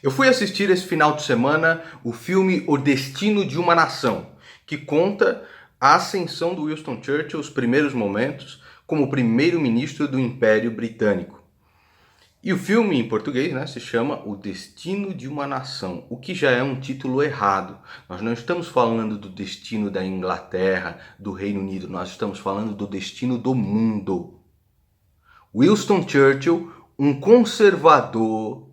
Eu fui assistir esse final de semana o filme O Destino de uma Nação, que conta a ascensão do Winston Churchill, os primeiros momentos, como primeiro-ministro do Império Britânico. E o filme, em português, se chama O Destino de uma Nação, o que já é um título errado. Nós não estamos falando do destino da Inglaterra, do Reino Unido, nós estamos falando do destino do mundo. Winston Churchill, um conservador,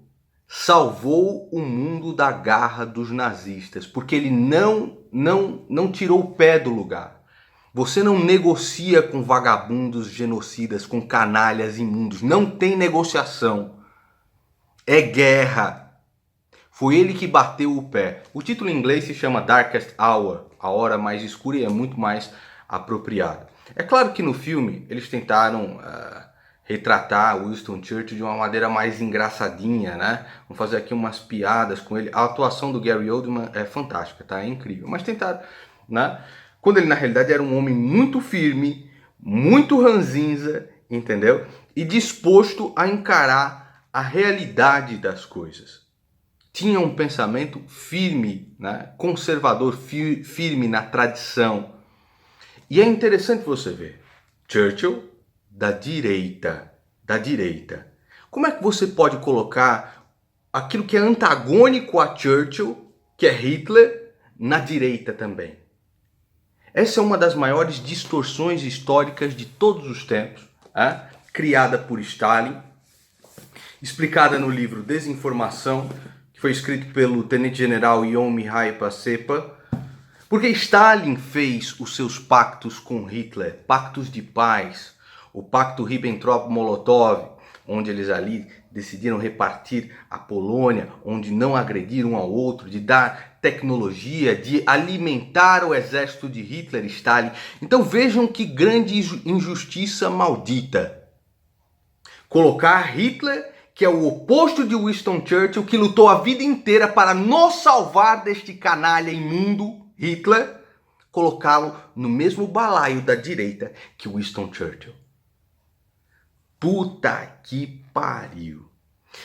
salvou o mundo da garra dos nazistas, porque ele não tirou o pé do lugar. Você não negocia com vagabundos genocidas, com canalhas imundos. Não tem negociação. É guerra. Foi ele que bateu o pé. O título em inglês se chama Darkest Hour, a hora mais escura, e é muito mais apropriado. É claro que no filme eles tentaram retratar Winston Churchill de uma maneira mais engraçadinha, né? Vamos fazer aqui umas piadas com ele. A atuação do Gary Oldman é fantástica, tá? É incrível. Mas tentaram, né? Quando ele na realidade era um homem muito firme, muito ranzinza, entendeu? E disposto a encarar a realidade das coisas. Tinha um pensamento firme, né? Conservador, firme na tradição. E é interessante você ver. Churchill da direita. Como é que você pode colocar aquilo que é antagônico a Churchill, que é Hitler, na direita também? Essa é uma das maiores distorções históricas de todos os tempos, criada por Stalin, explicada no livro Desinformação, que foi escrito pelo tenente-general Ion Mihai Pacepa, porque Stalin fez os seus pactos com Hitler, pactos de paz, o pacto Ribbentrop-Molotov, onde eles ali decidiram repartir a Polônia, onde não agrediram um ao outro, de dar tecnologia, de alimentar o exército de Hitler e Stalin. Então vejam que grande injustiça maldita. Colocar Hitler, que é o oposto de Winston Churchill, que lutou a vida inteira para nos salvar deste canalha imundo, Hitler, colocá-lo no mesmo balaio da direita que Winston Churchill. Puta que pariu.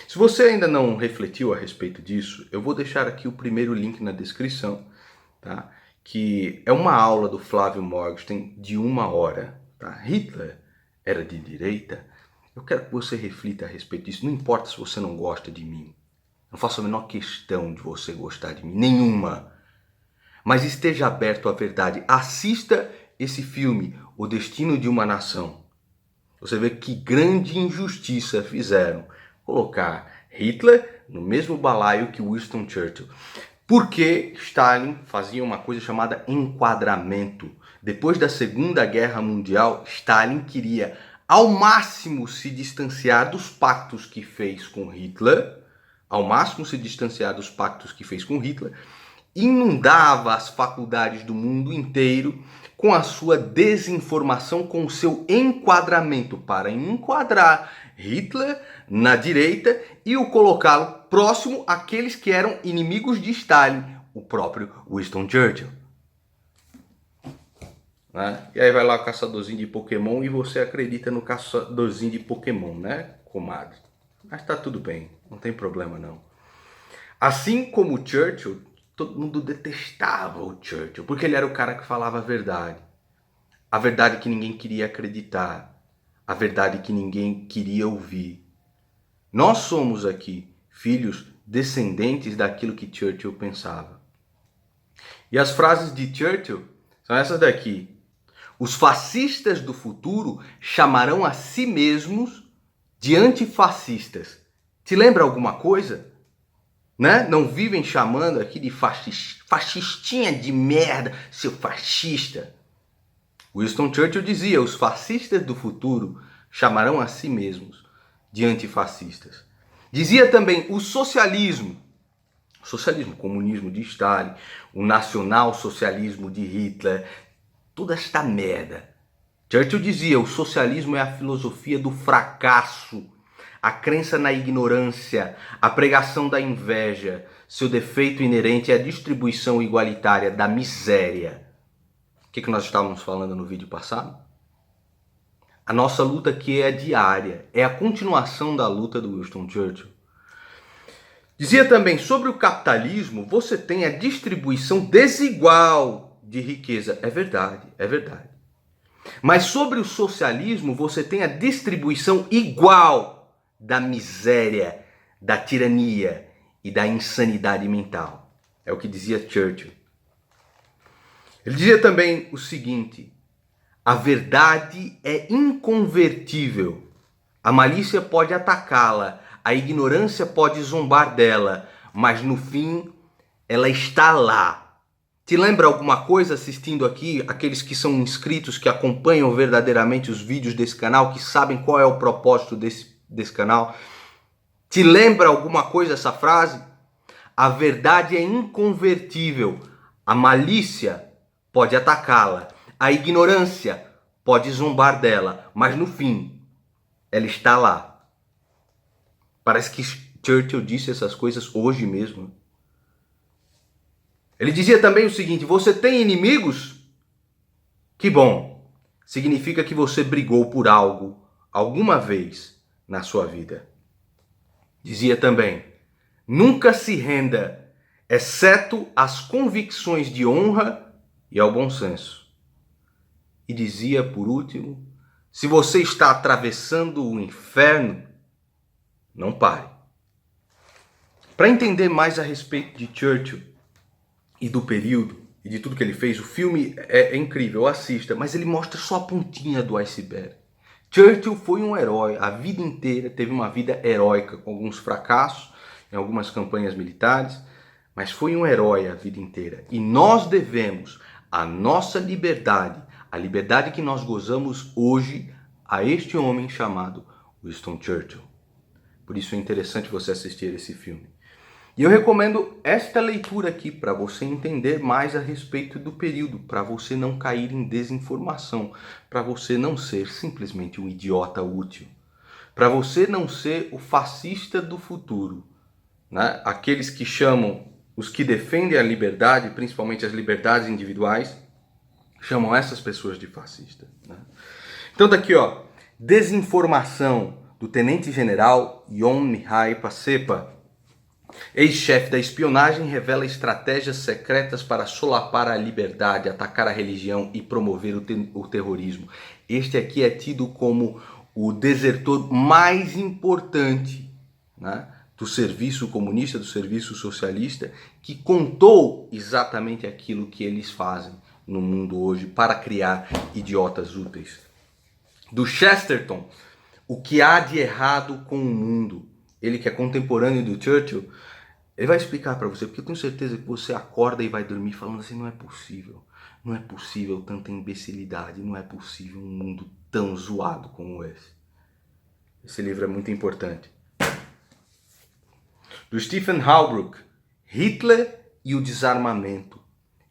Se você ainda não refletiu a respeito disso, eu vou deixar aqui o primeiro link na descrição, tá? Que é uma aula do Flávio Morgenstern de 1 hora. Tá? Hitler era de direita? Eu quero que você reflita a respeito disso. Não importa se você não gosta de mim. Não faço a menor questão de você gostar de mim. Nenhuma. Mas esteja aberto à verdade. Assista esse filme, O Destino de uma Nação. Você vê que grande injustiça fizeram. Colocar Hitler no mesmo balaio que Winston Churchill. Porque Stalin fazia uma coisa chamada enquadramento. Depois da Segunda Guerra Mundial, Stalin queria ao máximo se distanciar dos pactos que fez com Hitler, inundava as faculdades do mundo inteiro com a sua desinformação, com o seu enquadramento, para enquadrar Hitler na direita e o colocá-lo próximo àqueles que eram inimigos de Stalin, o próprio Winston Churchill. E aí vai lá o caçadorzinho de Pokémon e você acredita no caçadorzinho de Pokémon, né, comadre? Mas tá tudo bem, não tem problema não. Assim como o Churchill, todo mundo detestava o Churchill, porque ele era o cara que falava a verdade que ninguém queria acreditar, a verdade que ninguém queria ouvir. Nós somos aqui filhos descendentes daquilo que Churchill pensava. E as frases de Churchill são essas daqui. Os fascistas do futuro chamarão a si mesmos de antifascistas. Te lembra alguma coisa? Né? Não vivem chamando aqui de fascistinha de merda, seu fascista. Winston Churchill dizia, os fascistas do futuro chamarão a si mesmos de antifascistas. Dizia também o socialismo, o comunismo de Stalin, o nacional-socialismo de Hitler, toda esta merda. Churchill dizia, o socialismo é a filosofia do fracasso, a crença na ignorância, a pregação da inveja. Seu defeito inerente é a distribuição igualitária da miséria. O que nós estávamos falando no vídeo passado? A nossa luta aqui é diária, é a continuação da luta do Winston Churchill. Dizia também, sobre o capitalismo, você tem a distribuição desigual de riqueza. É verdade, é verdade. Mas sobre o socialismo, você tem a distribuição igual da miséria, da tirania e da insanidade mental. É o que dizia Churchill. Ele dizia também o seguinte: a verdade é inconvertível. A malícia pode atacá-la, a ignorância pode zombar dela, mas no fim ela está lá. Te lembra alguma coisa assistindo aqui? Aqueles que são inscritos, que acompanham verdadeiramente os vídeos desse canal, que sabem qual é o propósito desse canal. Te lembra alguma coisa essa frase? A verdade é inconvertível. A malícia pode atacá-la. A ignorância pode zombar dela. Mas no fim, ela está lá. Parece que Churchill disse essas coisas hoje mesmo. Ele dizia também o seguinte: você tem inimigos? Que bom! Significa que você brigou por algo alguma vez na sua vida. Dizia também: nunca se renda, exceto às convicções de honra e ao bom senso. E dizia, por último: se você está atravessando o inferno, não pare. Para entender mais a respeito de Churchill e do período e de tudo que ele fez, o filme é incrível, assista, mas ele mostra só a pontinha do iceberg. Churchill foi um herói, a vida inteira teve uma vida heróica, com alguns fracassos em algumas campanhas militares, mas foi um herói a vida inteira. E nós devemos a nossa liberdade, a liberdade que nós gozamos hoje, a este homem chamado Winston Churchill. Por isso é interessante você assistir esse filme. E eu recomendo esta leitura aqui para você entender mais a respeito do período, para você não cair em desinformação, para você não ser simplesmente um idiota útil, para você não ser o fascista do futuro, né? Aqueles que chamam, os que defendem a liberdade, principalmente as liberdades individuais, chamam essas pessoas de fascista, né? Então tá aqui, ó, desinformação do tenente-general Ion Mihai Pacepa. Ex-chefe da espionagem revela estratégias secretas para solapar a liberdade, atacar a religião e promover o terrorismo. Este aqui é tido como o desertor mais importante, né, do serviço comunista, do serviço socialista, que contou exatamente aquilo que eles fazem no mundo hoje para criar idiotas úteis. Do Chesterton, o que há de errado com o mundo. Ele que é contemporâneo do Churchill, ele vai explicar para você, porque eu tenho certeza que você acorda e vai dormir falando assim: não é possível tanta imbecilidade, não é possível um mundo tão zoado como esse. Esse livro é muito importante. Do Stephen Halbrook, Hitler e o desarmamento.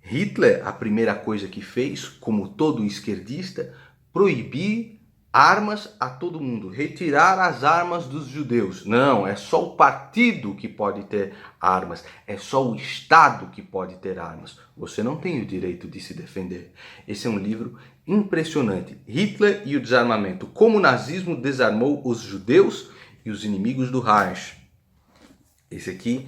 Hitler, a primeira coisa que fez, como todo esquerdista, proibir armas a todo mundo, retirar as armas dos judeus. Não, é só o partido que pode ter armas, é só o Estado que pode ter armas. Você não tem o direito de se defender. Esse é um livro impressionante. Hitler e o desarmamento. Como o nazismo desarmou os judeus e os inimigos do Reich. Esse aqui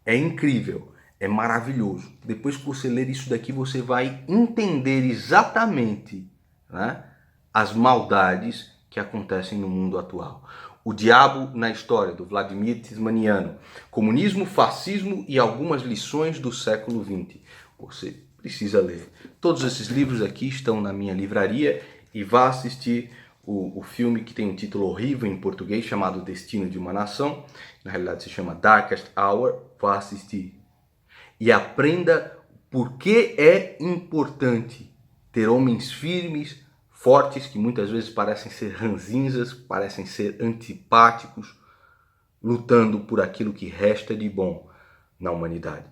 é incrível, é maravilhoso. Depois que você ler isso daqui, você vai entender exatamente, né, as maldades que acontecem no mundo atual. O Diabo na História, do Vladimir Tismaniano. Comunismo, fascismo e algumas lições do século XX. Você precisa ler. Todos esses livros aqui estão na minha livraria e vá assistir o filme que tem um título horrível em português, chamado Destino de uma Nação. Na realidade se chama Darkest Hour. Vá assistir. E aprenda por que é importante ter homens firmes, fortes, que muitas vezes parecem ser ranzinzas, parecem ser antipáticos, lutando por aquilo que resta de bom na humanidade.